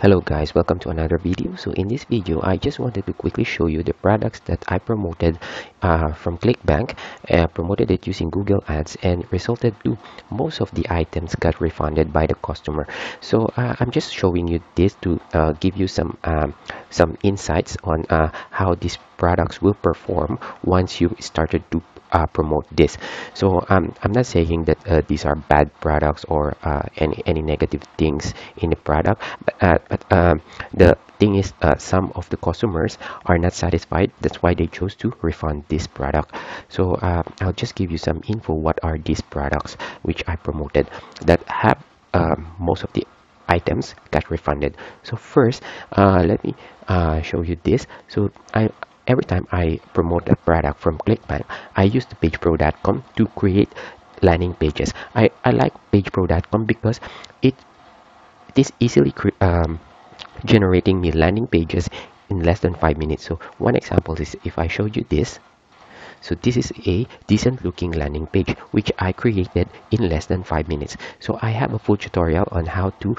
Hello guys, welcome to another video. So in this video, I just wanted to quickly show you the products that I promoted from Clickbank. Promoted it using Google Ads and resulted to most of the items got refunded by the customer. So I'm just showing you this to give you some insights on how these products will perform once you started to promote this. So I'm not saying that these are bad products or any negative things in the product, but the thing is, some of the customers are not satisfied. That's why they chose to refund this product. So I'll just give you some info. What are these products which I promoted that have most of the items got refunded? So first, let me show you this. So every time I promote a product from Clickbank, I use the pagepro.com to create landing pages. I like pagepro.com because it it is easily generating me landing pages in less than 5 minutes. So one example is if I show you this. So this is a decent looking landing page which I created in less than 5 minutes. So I have a full tutorial on how to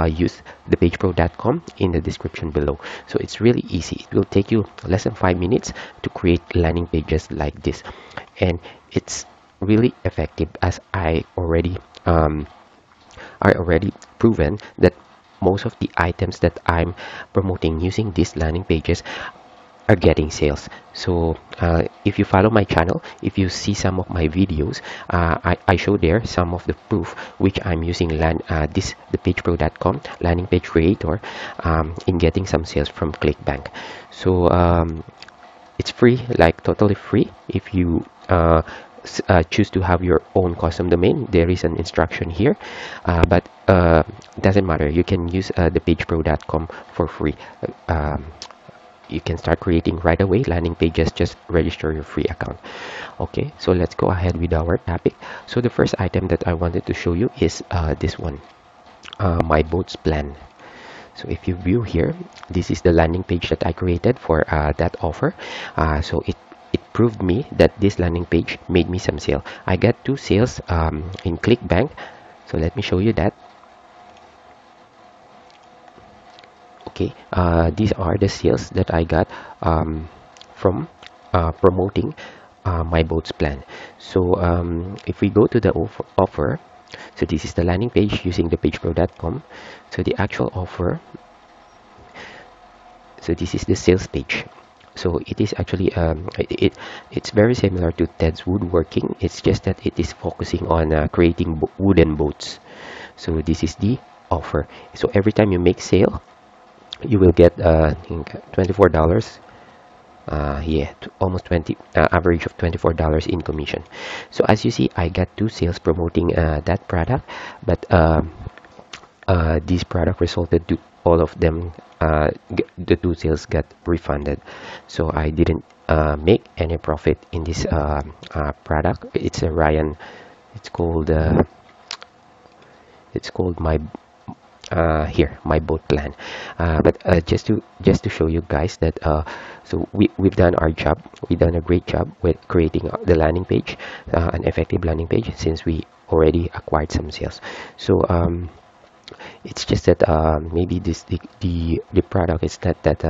use the pagepro.com in the description below. So it's really easy. It will take you less than 5 minutes to create landing pages like this, and it's really effective, as I already proven that most of the items that I'm promoting using these landing pages are getting sales. So if you follow my channel, if you see some of my videos, I show there some of the proof which I'm using the pagepro.com landing page creator in getting some sales from Clickbank. So it's free, like totally free. If you choose to have your own custom domain, there is an instruction here, but doesn't matter. You can use the pagepro.com for free. You can start creating right away landing pages. Just register your free account. Okay, so let's go ahead with our topic. So the first item that I wanted to show you is this one, my boats plan. So if you view here, this is the landing page that I created for that offer. So it proved me that this landing page made me some sale. I got 2 sales in Clickbank. So let me show you that. Okay, these are the sales that I got from promoting my boats plan. So if we go to the offer, so this is the landing page using the pagepro.com. So the actual offer, so this is the sales page. So it is actually it's very similar to Ted's woodworking. It's just that it is focusing on creating wooden boats. So this is the offer. So every time you make sale, you will get I think $24. Yeah, almost 20, average of $24 in commission. So as you see, I got 2 sales promoting that product, but this product resulted to all of them, the 2 sales got refunded. So I didn't make any profit in this product. It's a Ryan. It's called my here, my boat plan. But just to show you guys that so we've done our job. We've done a great job with creating the landing page, an effective landing page, since we already acquired some sales. So it's just that maybe the product is not that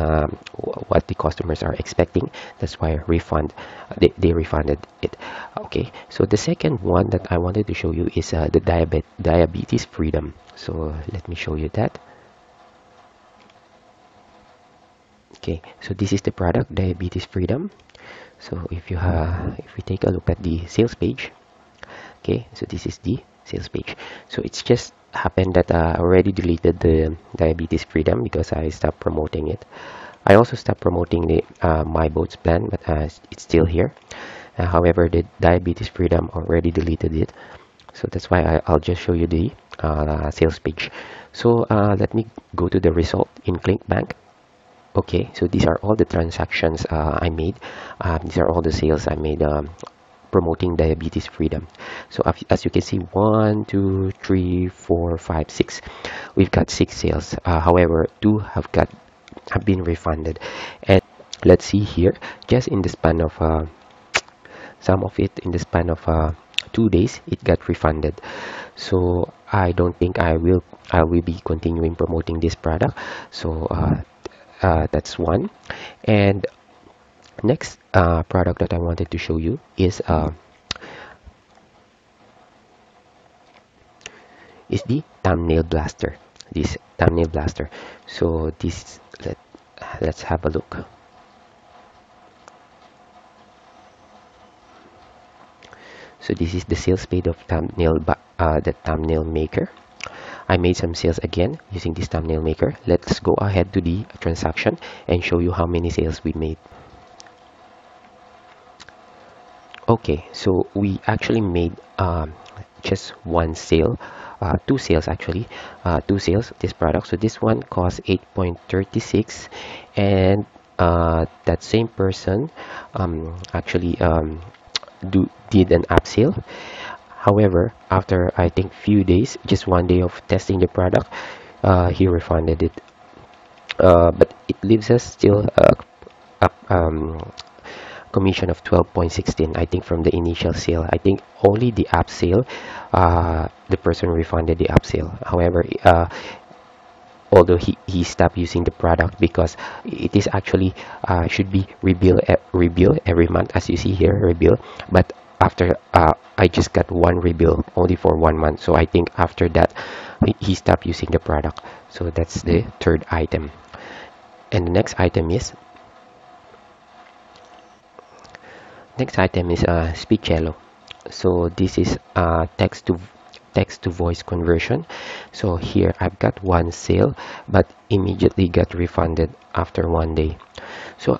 what the customers are expecting. That's why they refunded it. Okay, so the second one that I wanted to show you is the diabetes freedom. So let me show you that. Okay, so this is the product, diabetes freedom. So if we take a look at the sales page, okay, so this is the sales page. So it's just happened that I already deleted the diabetes freedom because I stopped promoting it. I also stopped promoting the my boats plan, but it's still here. However, the diabetes freedom already deleted it. So that's why I'll just show you the sales page. So let me go to the result in Clickbank. Okay, so these are all the transactions I made. These are all the sales I made promoting diabetes freedom. So as you can see, 1 2 3 4 5 6, we've got 6 sales. However, 2 have been refunded. And let's see here, just in the span of some of it in the span of 2 days it got refunded. So I don't think I will be continuing promoting this product. So that's one. And next product that I wanted to show you is the thumbnail blaster. This thumbnail blaster. So this let's have a look. So this is the sales page of the thumbnail maker. I made some sales again using this thumbnail maker. Let's go ahead to the transaction and show you how many sales we made. Okay, so we actually made just one sale, two sales actually, two sales this product. So this one cost 8.36, and that same person actually did an upsell. However, after I think few days, just one day of testing the product, he refunded it. But it leaves us still a commission of 12.16. I think from the initial sale. I think only the app sale, the person refunded the app sale. However, although he stopped using the product because it is actually should be rebill every month, as you see here, rebill. But after I just got one rebill only for 1 month, so I think after that he stopped using the product. So that's the third item. And the next item is Speecello. So this is text to voice conversion. So here I've got one sale, but immediately got refunded after 1 day. So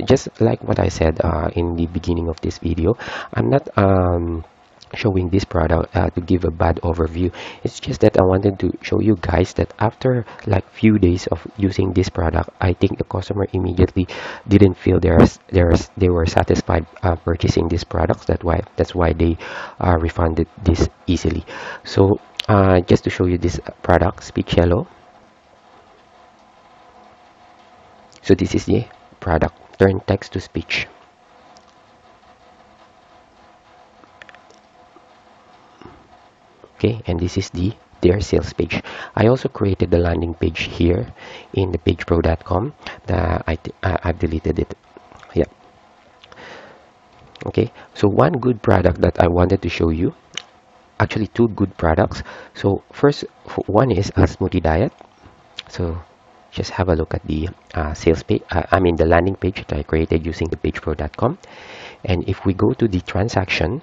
just like what I said in the beginning of this video, I'm not showing this product to give a bad overview. It's just that I wanted to show you guys that after like few days of using this product, I think the customer immediately didn't feel they were satisfied purchasing this product. That's why they refunded this easily. So just to show you this product, Speecello. So this is the product, turn text to speech. Okay, and this is their sales page. I also created the landing page here in the pagepro.com. I've deleted it. Yeah. Okay, so one good product that I wanted to show you, actually two good products. So first one is a smoothie diet. So just have a look at the sales page, the landing page that I created using the pagepro.com. And if we go to the transaction,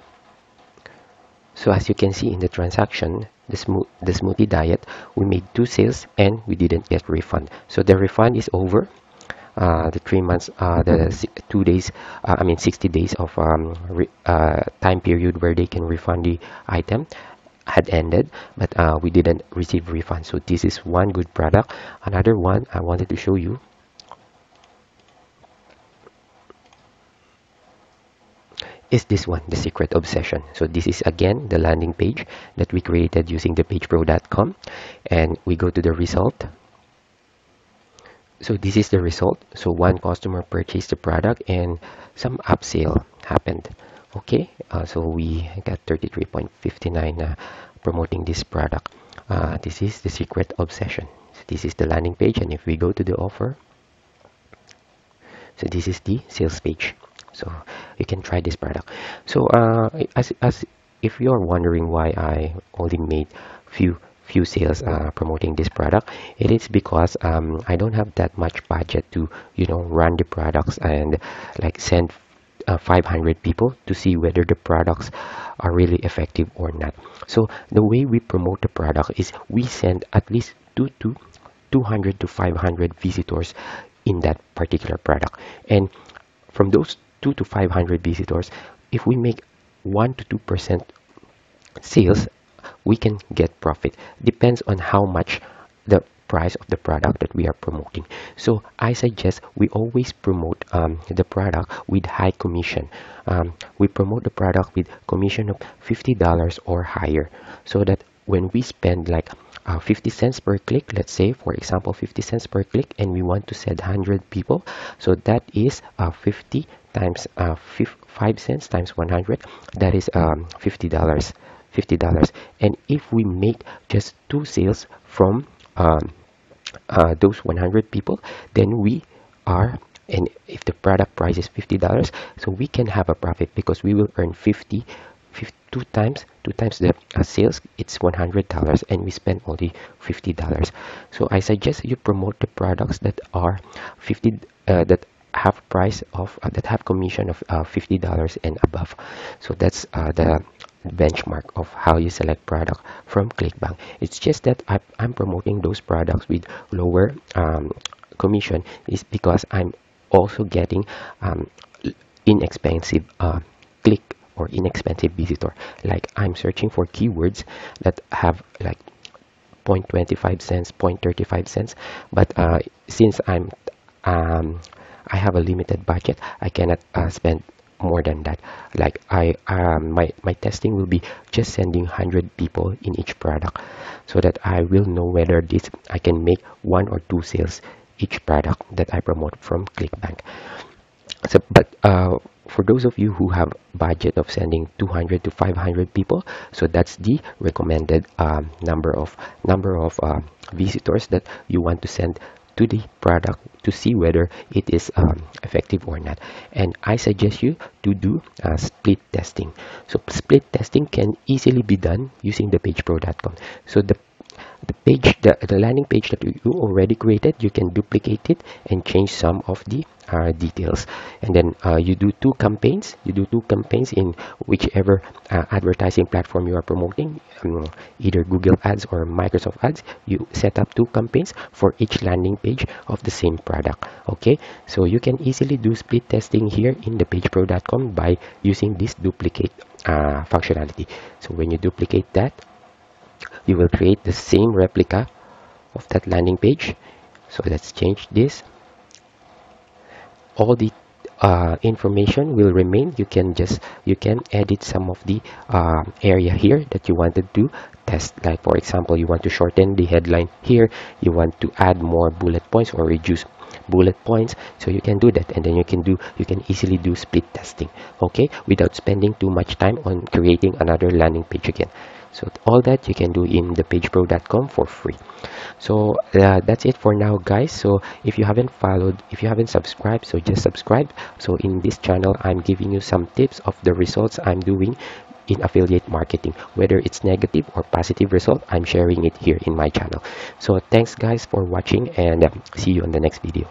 so as you can see in the transaction, the smoothie diet, we made two sales and we didn't get refund. So the refund is over. The 3 months, 2 days, 60 days of time period where they can refund the item had ended, but we didn't receive refund. So this is one good product. Another one I wanted to show you is this one, the secret obsession. So this is again the landing page that we created using the pagepro.com, and we go to the result. So this is the result. So one customer purchased the product and some upsell happened. Okay, so we got 33.59 promoting this product. This is the secret obsession. So this is the landing page, and if we go to the offer, so this is the sales page. So you can try this product. So as if you're wondering why I only made few sales promoting this product, it is because I don't have that much budget to run the products and like send 500 people to see whether the products are really effective or not. So the way we promote the product is we send at least 200 to 500 visitors in that particular product, and from those 2 to 500 visitors, if we make 1 to 2% sales, we can get profit. Depends on how much the price of the product that we are promoting. So I suggest we always promote the product with high commission. We promote the product with commission of $50 or higher, so that when we spend like 50 cents per click, let's say for example 50 cents per click, and we want to send 100 people, so that is 50 times 5 cents times 100, that is $50. And if we make just 2 sales from those 100 people, then we are, and if the product price is $50, so we can have a profit because we will earn 50 two times the sales, it's $100, and we spend only $50. So I suggest you promote the products that are 50 that have price of that have commission of $50 and above. So that's the benchmark of how you select product from Clickbank. It's just that I'm promoting those products with lower commission is because I'm also getting inexpensive click or inexpensive visitor. Like I'm searching for keywords that have like 0.25 cents, 0.35 cents, but since I have a limited budget, I cannot spend more than that. Like my testing will be just sending 100 people in each product, so that I will know whether this I can make 1 or 2 sales each product that I promote from Clickbank. So, but for those of you who have budget of sending 200 to 500 people, so that's the recommended number of visitors that you want to send to the product to see whether it is effective or not. And I suggest you to do split testing. So split testing can easily be done using the pagepro.com. So the landing page that you already created, you can duplicate it and change some of the details, and then you do two campaigns in whichever advertising platform you are promoting, either Google Ads or Microsoft Ads. You set up 2 campaigns for each landing page of the same product. Okay, so you can easily do split testing here in the pagepro.com by using this duplicate functionality. So when you duplicate that, you will create the same replica of that landing page. So let's change this. All the information will remain. You can edit some of the area here that you wanted to test. Like for example, you want to shorten the headline here, you want to add more bullet points or reduce bullet points, so you can do that, and then you can easily do split testing, okay, without spending too much time on creating another landing page again. So all that you can do in the pagepro.com for free. So that's it for now, guys. So if you haven't subscribed, so just subscribe. So in this channel, I'm giving you some tips of the results I'm doing in affiliate marketing, whether it's negative or positive result. I'm sharing it here in my channel. So thanks guys for watching, and see you on the next video.